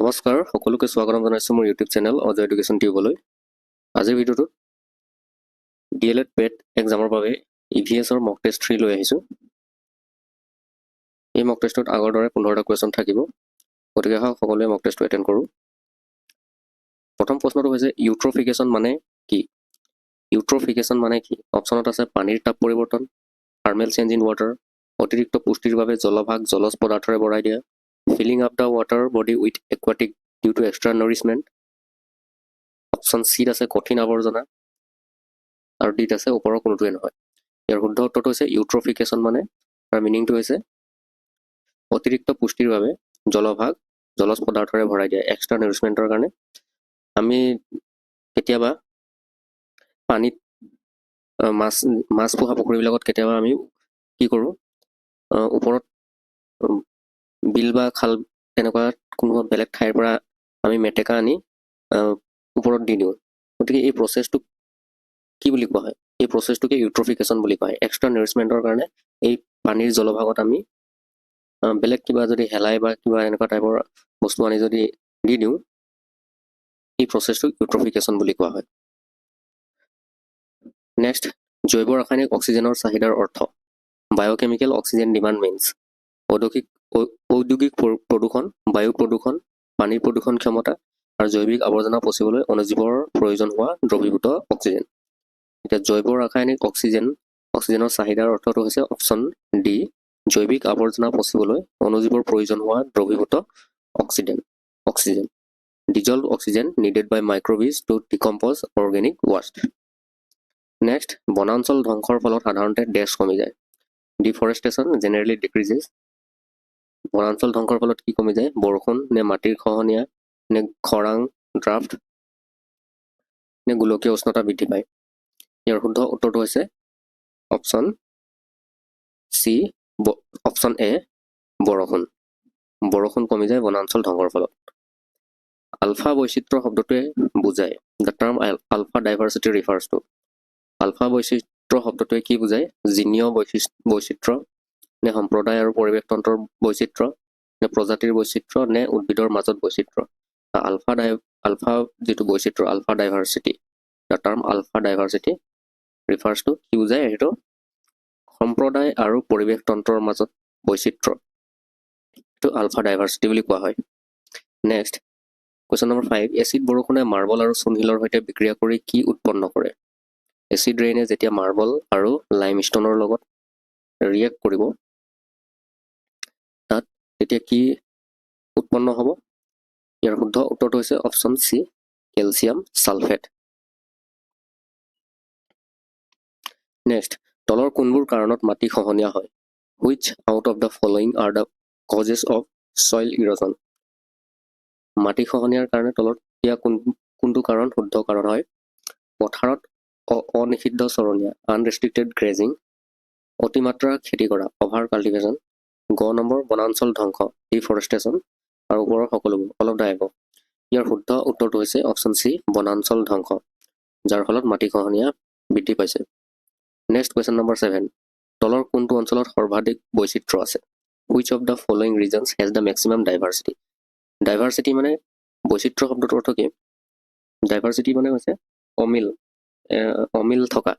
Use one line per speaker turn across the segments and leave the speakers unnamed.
নমস্কাৰ সকলোকে স্বাগতম জনাইছো মোৰ ইউটিউব চেনেল অজয় এডুকেশ্যন টিউবলৈ। আজিৰ ভিডিঅ'টোত DLED পেট এক্সামৰ বাবে EVS-ৰ মক টেষ্ট 3 লৈ আহিছোঁ। এই মক টেষ্টত আগৰ দৰে 15টা কুৱেশ্যন থাকিব, গতিকে সকলোৱে মক টেষ্টটো এটেণ্ড কৰোঁ। প্ৰথম প্ৰশ্নটো হৈছে ইউট্ৰফিকেশ্যন মানে কি? ইউট্ৰফিকেশ্যন মানে কি? অপশ্যনত আছে পানীৰ তাপ পৰিৱৰ্তন, থাৰ্মেল চেঞ্জ ইন ৱাটাৰ, অতিৰিক্ত পুষ্টিৰ বাবে জলভাগ জলজ পদাৰ্থৰে ভৰাই দিয়া, filling up the water body with aquatic due to extra nourishment, option চিত আছে কঠিন আৱৰ্জনা, আৰু ডিত আছে ওপৰৰ কোনোটোৱে নহয়। ইয়াৰ শুদ্ধ উত্তৰটো হৈছে ইউট্ৰফিকেশ্যন মানে তাৰ মিনিংটো হৈছে অতিৰিক্ত পুষ্টিৰ বাবে জলভাগ জলজ পদাৰ্থৰে ভৰাই দিয়া, এক্সট্ৰা নাৰিছমেণ্টৰ কাৰণে। আমি কেতিয়াবা পানীত মাছ পোহা পুখুৰীবিলাকত কেতিয়াবা আমি কি কৰোঁ, ওপৰত বিল বা খাল তেনেকুৱা কোনোবা বেলেগ ঠাইৰ পৰা আমি মেটেকা আনি ওপৰত দি দিওঁ। গতিকে এই প্ৰচেছটো কি বুলি কোৱা হয়? এই প্ৰচেছটোকে ইউট্ৰফিকেশ্যন বুলি কোৱা হয়। এক্সট্ৰা নাৰিছমেণ্টৰ কাৰণে এই পানীৰ জলভাগত আমি বেলেগ কিবা যদি হেলাই বা কিবা এনেকুৱা টাইপৰ বস্তু আনি যদি দি দিওঁ, এই প্ৰচেছটোক ইউট্ৰফিকেশ্যন বুলি কোৱা হয়। নেক্সট, জৈৱ ৰাসায়নিক অক্সিজেনৰ চাহিদাৰ অৰ্থ। বায়'কেমিকেল অক্সিজেন ডিমাণ্ড মিনছ ঔদ্যোগিক প্ৰদূষণ, বায়ু প্ৰদূষণ, পানীৰ প্ৰদূষণ ক্ষমতা আৰু জৈৱিক আৱৰ্জনা পচিবলৈ অণুজীৱৰ প্ৰয়োজন হোৱা দ্ৰৱীভূত অক্সিজেন। এতিয়া জৈৱ ৰাসায়নিক অক্সিজেনৰ চাহিদাৰ অৰ্থটো হৈছে অপশ্যন ডি, জৈৱিক আৱৰ্জনা পচিবলৈ অণুজীৱৰ প্ৰয়োজন হোৱা দ্ৰৱীভূত oxygen. Dissolved oxygen needed by microbes to decompose organic waste. Next, বনাঞ্চল ধ্বংসৰ ফলত সাধাৰণতে ডেছ কমি যায়। Deforestation generally decreases. বনাঞ্চল ধ্বংসৰ ফলত কি কমি যায়? বৰষুণ নে মাটিৰ খহনীয়া নে খৰাং ড্ৰাফ্ট নে গোলকীয় উষ্ণতা বৃদ্ধি পায়? ইয়াৰ শুদ্ধ উত্তৰটো হৈছে অপশ্যন চি, অপশ্যন এ, বৰষুণ কমি যায় বনাঞ্চল ধ্বংসৰ ফলত। আলফা বৈচিত্ৰ্য শব্দটোৱে বুজায়। The term alpha diversity refers to. আলফা বৈচিত্ৰ্য শব্দটোৱে কি বুজায়? জিনীয় বৈচিত্ৰ্য নে সম্প্ৰদায় আৰু পৰিৱেশ তন্ত্ৰৰ বৈচিত্ৰ্য নে প্ৰজাতিৰ বৈচিত্ৰ্য নে উদ্ভিদৰ মাজত বৈচিত্ৰ্য? আলফা যিটো বৈচিত্ৰ্য, alpha diversity, the term alpha diversity refers to কি বুজায়? সেইটো সম্প্ৰদায় আৰু পৰিৱেশ তন্ত্ৰৰ মাজত বৈচিত্ৰ্য, এইটো আলফা ডাইভাৰ্চিটি বুলি কোৱা হয়। নেক্সট, কুৱেশ্যন নম্বৰ 5, এচিড বৰষুণে মাৰ্বল আৰু চূণশিলৰ সৈতে বিক্ৰিয়া কৰি কি উৎপন্ন কৰে? এচিড ৰেইনে যেতিয়া মাৰ্বল আৰু লাইমষ্টোনৰ লগত ৰিয়েক্ট কৰিব, তাত তেতিয়া কি উৎপন্ন হ'ব? ইয়াৰ শুদ্ধ উত্তৰটো হৈছে option C, calcium sulphate. Next, তলৰ কোনবোৰ কাৰণত মাটি খহনীয়া হয়? Which out of the following are the causes of soil erosion? মাটি খহনীয়াৰ কাৰণে তলত দিয়া কোনটো কাৰণ শুদ্ধ কাৰণ হয়? পথাৰত অনিষিদ্ধ চৰণীয়া, আনৰেষ্ট্ৰিক্টেড গ্ৰেজিং, অতিমাত্ৰা খেতি কৰা, অভাৰ কাল্টিভেশ্যন, গ নম্বৰ বনাঞ্চল ধ্বংস, ডিফৰেষ্টেশ্যন, আৰু ওপৰৰ সকলোবোৰ অল অফ দ্য এবভ। ইয়াৰ শুদ্ধ উত্তৰটো হৈছে অপশ্যন চি, বনাঞ্চল ধ্বংস, যাৰ ফলত মাটি খহনীয়া বৃদ্ধি পাইছে। নেক্সট কুৱেশ্যন নম্বৰ 7, তলৰ কোনটো অঞ্চলত সৰ্বাধিক বৈচিত্ৰ্য আছে? Which of the following reasons has the maximum diversity? Diversity মানে বৈচিত্ৰ্য শব্দটোৰ অৰ্থ কি? ডাইভাৰ্চিটি মানে হৈছে অমিল থকা,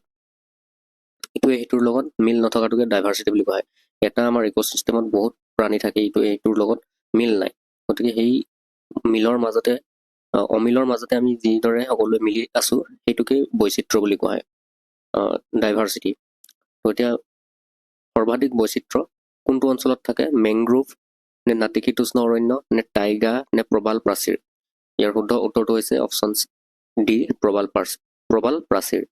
ইটোৱে সেইটোৰ লগত মিল নথকাটোকে ডাইভাৰ্চিটি বুলি কোৱা হয়। এটা আমাৰ ইক'চিষ্টেমত বহুত প্ৰাণী থাকে, ইটোৱে সেইটোৰ লগত মিল নাই, গতিকে সেই অমিলৰ মাজতে আমি যিদৰে সকলোৱে মিলি আছোঁ সেইটোকে বৈচিত্ৰ্য বুলি কোৱা হয়, ডাইভাৰ্চিটি। তো এতিয়া সৰ্বাধিক বৈচিত্ৰ্য কোনটো অঞ্চলত থাকে? মেংগ্ৰোভ নে নাতিশীতোষ্ণ অৰণ্য নে টাইগা নে প্ৰবাল প্ৰাচীৰ? ইয়াৰ শুদ্ধ উত্তৰটো হৈছে অপশ্যন ডি, প্ৰবাল প্ৰাচীৰ।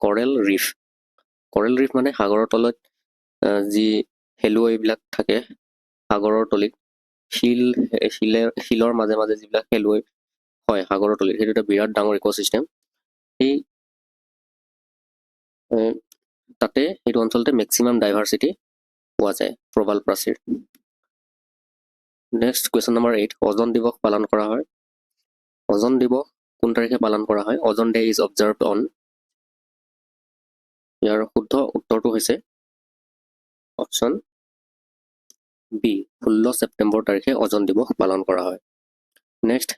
কৰেল ৰিফ মানে সাগৰৰ তলত যি শেলুৱৈবিলাক থাকে, সাগৰৰ তলিত শিলৰ মাজে মাজে যিবিলাক শেলুৱৈ হয় সাগৰৰ তলিত, সেইটো এটা বিৰাট ডাঙৰ ইক'চিষ্টেম। সেই তাতে সেইটো অঞ্চলতে মেক্সিমাম ডাইভাৰ্চিটি পোৱা যায়, প্ৰবাল প্ৰাচীৰ। নেক্সট কুৱেশ্যন নম্বৰ 8, অজন দিৱস পালন কৰা হয়। অজন দিৱস কোন তাৰিখে পালন কৰা হয়? অজন ডে ইজ অবজাৰ্ভড অন। ইয়াৰ শুদ্ধ উত্তৰটো হৈছে অপশ্যন বি, 16 ছেপ্টেম্বৰ তাৰিখে অজন দিৱস পালন কৰা হয়। নেক্সট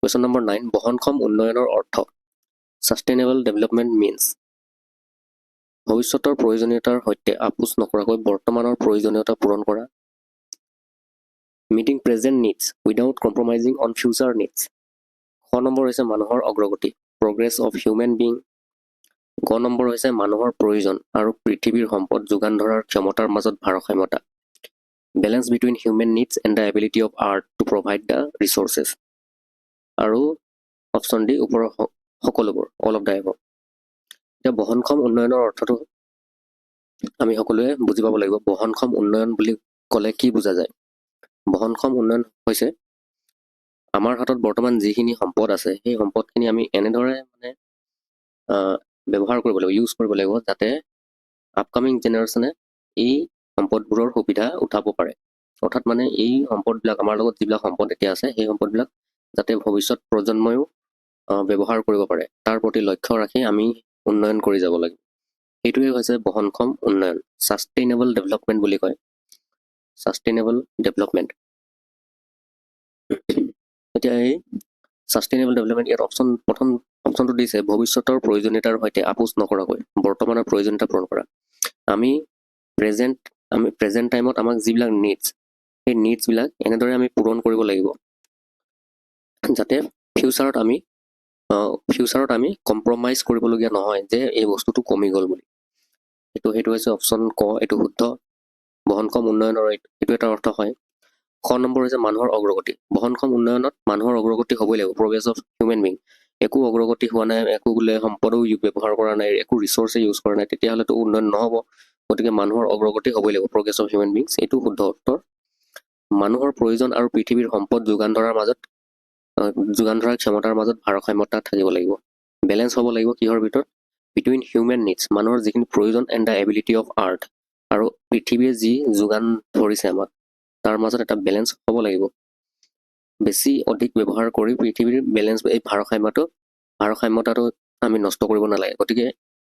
কুৱেশ্যন নম্বৰ 9 বহনক্ষম উন্নয়নৰ অৰ্থ ছাষ্টেইনেবল ডেভেলপমেণ্ট মিনছ ভৱিষ্যতৰ প্ৰয়োজনীয়তাৰ সৈতে আপোচ নকৰাকৈ বৰ্তমানৰ প্ৰয়োজনীয়তা পূৰণ কৰা meeting present needs without compromising on future needs খ নম্বৰ হৈছে মানুহৰ অগ্ৰগতি প্ৰগ্ৰেছ অফ হিউমেন বিং গ নম্বৰ হৈছে মানুহৰ প্ৰয়োজন আৰু পৃথিৱীৰ সম্পদ যোগান ধৰাৰ ক্ষমতাৰ মাজত ভাৰসাম্যতা balance between human needs and the ability of art two provide the resources আৰু অপশ্যন ডি ওপৰৰ সকলোবোৰ অল অফ দ্য এব এতিয়া বহনক্ষম উন্নয়নৰ অৰ্থটো আমি সকলোৱে বুজি পাব লাগিব বহনক্ষম উন্নয়ন বুলি ক'লে কি বুজা যায় বহনক্ষম উন্নয়ন হৈছে আমাৰ হাতত বৰ্তমান যিখিনি সম্পদ আছে সেই সম্পদখিনি আমি এনেদৰে মানে ব্যৱহাৰ কৰিব লাগিব ইউজ কৰিব লাগিব যাতে আপকামিং জেনেৰেশ্যনে এই সম্পদবোৰৰ সুবিধা উঠাব পাৰে অৰ্থাৎ মানে এই সম্পদবিলাক আমাৰ লগত যিবিলাক সম্পদ এতিয়া আছে সেই সম্পদবিলাক যাতে ভৱিষ্যত প্ৰজন্ময়ো ব্যৱহাৰ কৰিব পাৰে তাৰ প্ৰতি লক্ষ্য ৰাখি আমি উন্নয়ন কৰি যাব লাগিব সেইটোৱে হৈছে বহনক্ষম উন্নয়ন ছাষ্টেইনেবল ডেভেলপমেণ্ট বুলি কয় ছাষ্টেইনেবল ডেভেলপমেণ্ট এতিয়া এই ছাষ্টেইনেবল ডেভেলপমেণ্ট ইয়াত প্ৰথম অপশ্যনটো দিছে ভৱিষ্যতৰ প্ৰয়োজনীয়তাৰ সৈতে আপোচ নকৰাকৈ বৰ্তমানৰ প্ৰয়োজনীয়তা পূৰণ কৰা আমি প্ৰেজেণ্ট টাইমত আমাক যিবিলাক নিডছ সেই নিডছবিলাক এনেদৰে আমি পূৰণ কৰিব লাগিব যাতে ফিউচাৰত আমি কম্প্ৰমাইজ কৰিবলগীয়া নহয় যে এই বস্তুটো কমি গ'ল বুলি সেইটো হৈছে অপশ্যন ক এইটো শুদ্ধ বহনক্ষম উন্নয়নৰ এইটো এটা অৰ্থ হয় খ নম্বৰ হৈছে মানুহৰ অগ্ৰগতি বহনক্ষম উন্নয়নত মানুহৰ অগ্ৰগতি হ'বই লাগিব প্ৰগ্ৰেছ অফ হিউমেন বিং একো অগ্ৰগতি হোৱা নাই একো বোলে সম্পদো ব্যৱহাৰ কৰা নাই একো ৰিচোৰ্চে ইউজ কৰা নাই তেতিয়াহ'লেতো উন্নয়ন নহ'ব গতিকে মানুহৰ অগ্ৰগতি হ'বই লাগিব প্ৰগ্ৰেছ অফ হিউমেন বিংছ এইটো শুদ্ধ উত্তৰ মানুহৰ প্ৰয়োজন আৰু পৃথিৱীৰ সম্পদ যোগান ধৰাৰ ক্ষমতাৰ মাজত ভাৰসাম্যতা থাকিব লাগিব বেলেঞ্চ হ'ব লাগিব কিহৰ ভিতৰত বিটুইন হিউমেন নিডছ মানুহৰ যিখিনি প্ৰয়োজন and the ability of art আৰু পৃথিৱীয়ে যি যোগান ধৰিছে আমাক তাৰ মাজত এটা বেলেঞ্চ হ'ব লাগিব বেছি অধিক ব্যৱহাৰ কৰি পৃথিৱীৰ বেলেঞ্চ এই ভাৰসাম্যতাটো আমি নষ্ট কৰিব নালাগে গতিকে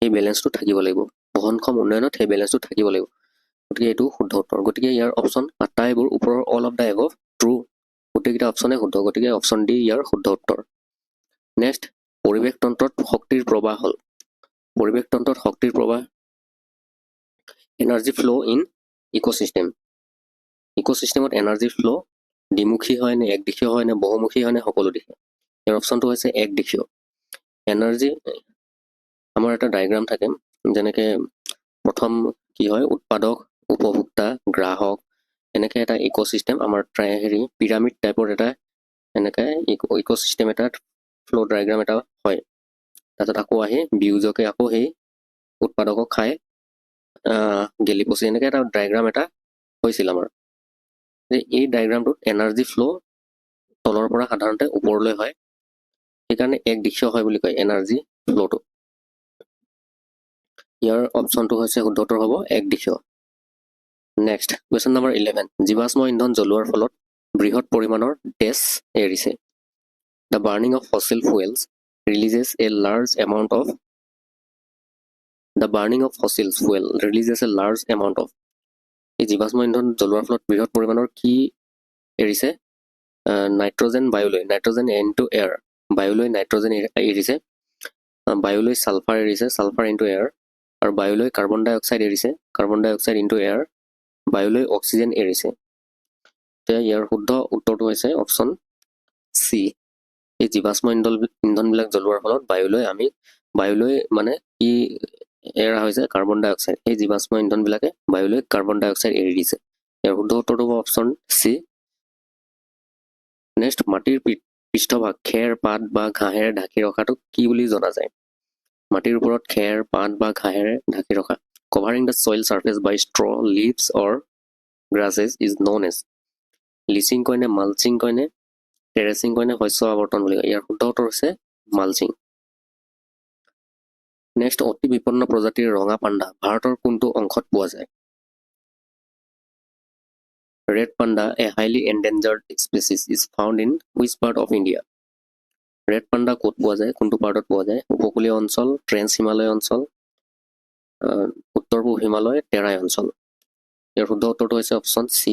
এই বেলেঞ্চটো থাকিব লাগিব বহনক্ষম উন্নয়নত সেই বেলেঞ্চটো থাকিব লাগিব গতিকে এইটো শুদ্ধ উত্তৰ গতিকে ইয়াৰ অপশ্যন আটাইবোৰ ওপৰৰ all of the above true গোটেইকেইটা অপশ্যনে শুদ্ধ গতিকে অপশ্যন ডি ইয়াৰ শুদ্ধ উত্তৰ নেক্সট পৰিৱেশ তন্ত্ৰত শক্তিৰ প্ৰৱাহ হ'ল পৰিৱেশ তন্ত্ৰত শক্তিৰ প্ৰৱাহ এনাৰ্জি ফ্ল' ইন ইক'চিষ্টেমত এনাৰ্জি ফ্ল' দ্বিমুখী হয় নে একদিশীয় হয় নে বহুমুখী হয় নে সকলো দিশে ইয়াৰ অপশ্যনটো হৈছে একদিশীয় এনাৰ্জি আমাৰ এটা ডায়েগ্ৰাম থাকে যেনেকৈ প্ৰথম কি হয় উৎপাদক উপভোক্তা গ্ৰাহক এনেকৈ এটা ইক'চিষ্টেম আমাৰ পিৰামিড টাইপৰ এটা এনেকৈ ইক'চিষ্টেম এটা ফ্ল' ডায়েগ্ৰাম এটা হয় তাৰপিছত আকৌ আহি বিয়োজকে আকৌ সেই উৎপাদকক খাই গেলি পচি এনেকৈ এটা ডায়েগ্ৰাম এটা হৈছিল আমাৰ এই ডায়েগ্ৰামটোত এনাৰ্জি ফ্ল' তলৰ পৰা সাধাৰণতে ওপৰলৈ হয় সেইকাৰণে একদিশীয় হয় বুলি কয় এনাৰ্জি ফ্ল'টো ইয়াৰ অপশ্যনটো হৈছে শুদ্ধ উত্তৰ হ'ব একদিশীয় নেক্সট কুৱেশ্যন নম্বৰ 11 জীৱাশ্ম ইন্ধন জ্বলোৱাৰ ফলত বৃহৎ পৰিমাণৰ গেছ এৰিছে the burning of fossil fuels releases a large amount of এই জীৱাশ্ম ইন্ধন জ্বলোৱাৰ ফলত বৃহৎ পৰিমাণৰ কি এৰিছে নাইট্ৰজেন ইনটু এয়াৰ বায়ুলৈ নাইট্ৰজেন এৰিছে বায়ুলৈ ছালফাৰ এৰিছে ছালফাৰ ইনটু এয়াৰ আৰু বায়ুলৈ কাৰ্বন ডাই অক্সাইড এৰিছে carbon dioxide into air বায়ুলৈ অক্সিজেন এৰিছে এতিয়া ইয়াৰ শুদ্ধ উত্তৰটো হৈছে অপশ্যন চি এই জীৱাশ্ম ইন্ধনবিলাক জ্বলোৱাৰ ফলত বায়ুলৈ মানে কি এৰা হৈছে কাৰ্বন ডাই অক্সাইড সেই জীৱাশ্ম ইন্ধনবিলাকে বায়ুলৈ কাৰ্বন ডাই অক্সাইড এৰি দিছে ইয়াৰ শুদ্ধ উত্তৰটো হ'ব অপশ্যন চি নেক্সট মাটিৰ পৃষ্ঠভাগ খেৰ পাত বা ঘাঁহেৰে ঢাকি ৰখাটো কি বুলি জনা যায় মাটিৰ ওপৰত খেৰ পাত বা ঘাঁহেৰে ঢাকি ৰখা covering the soil surface by straw leaves or grasses is known as leaching কয় নে মালচিং কয় নে টেৰেচিং কয় নে শস্য আৱৰ্তন বুলি কয় ইয়াৰ শুদ্ধ উত্তৰ হৈছে মালচিং নেক্সট অতি বিপন্ন প্ৰজাতিৰ ৰঙা পাণ্ডা ভাৰতৰ কোনটো অংশত পোৱা যায় red panda a highly endangered species is found in which part of India red panda ক'ত পোৱা যায় কোনটো পাৰ্টত পোৱা যায় উপকূলীয় অঞ্চল ট্ৰেন্স হিমালয় অঞ্চল উত্তৰ পূব হিমালয় তেৰাই অঞ্চল ইয়াৰ শুদ্ধ উত্তৰটো হৈছে option C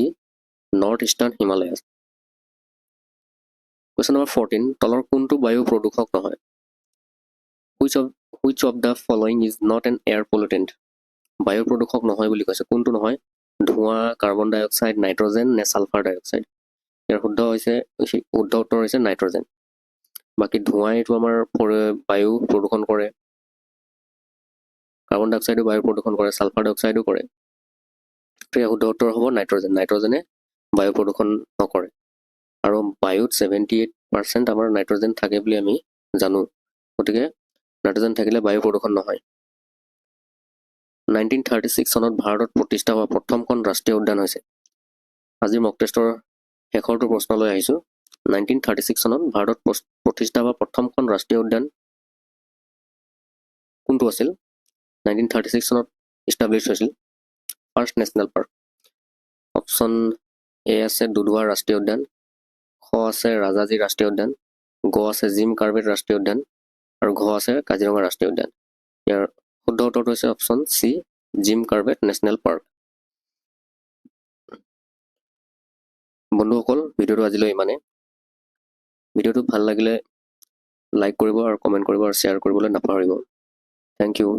north eastern Himalayas Question number 14, তলৰ কোনটো বায়ু প্ৰদূষক নহয়? Which of the following is not an air pollutant? বায়ু প্ৰদূষক নহয় বুলি কৈছে, কোনটো নহয়? ধোঁৱা, কাৰ্বন ডাই অক্সাইড, নাইট্ৰজেন নে ছালফাৰ ডাই অক্সাইড? ইয়াৰ শুদ্ধ উত্তৰ হৈছে নাইট্ৰজেন। বাকী ধোঁৱাই এইটো আমাৰ বায়ু প্ৰদূষণ কৰে, কাৰ্বন ডাই অক্সাইডো বায়ু প্ৰদূষণ কৰে, ছালফাৰ ডাই অক্সাইডো কৰে। ইয়াৰ শুদ্ধ উত্তৰ হ'ব নাইট্ৰজেন। নাইট্ৰজেনে বায়ু প্ৰদূষণ নকৰে। আৰু বায়ুত 78% আমাৰ নাইট্ৰজেন থাকে বুলি আমি জানো, গতিকে নাইট্ৰজেন থাকিলে বায়ু প্ৰদূষণ নহয়। 1936 চনত ভাৰতত প্ৰতিষ্ঠা হোৱা প্ৰথমখন ৰাষ্ট্ৰীয় উদ্যান হৈছে। আজি মক টেষ্টৰ শেষৰটো প্ৰশ্নলৈ আহিছোঁ। 1936 চনত ভাৰতত প্ৰতিষ্ঠা হোৱা প্ৰথমখন ৰাষ্ট্ৰীয় উদ্যান কোনটো আছিল? 1936 চনত ইষ্টাব্লিছ হৈছিল first national park. Option A আছে দুধৱা ৰাষ্ট্ৰীয় উদ্যান, খ আছে ৰাজাজী ৰাষ্ট্ৰীয় উদ্যান, গ আছে জিম কাৰ্বেট ৰাষ্ট্ৰীয় উদ্যান আৰু ঘ আছে কাজিৰঙা ৰাষ্ট্ৰীয় উদ্যান। ইয়াৰ শুদ্ধ উত্তৰটো হৈছে option C, gym Corbett national park. বন্ধুসকল, ভিডিঅ'টো আজিলৈ ইমানে। ভিডিঅ'টো ভাল লাগিলে লাইক কৰিব আৰু কমেণ্ট কৰিব আৰু শ্বেয়াৰ কৰিবলৈ নাপাহৰিব। Thank U.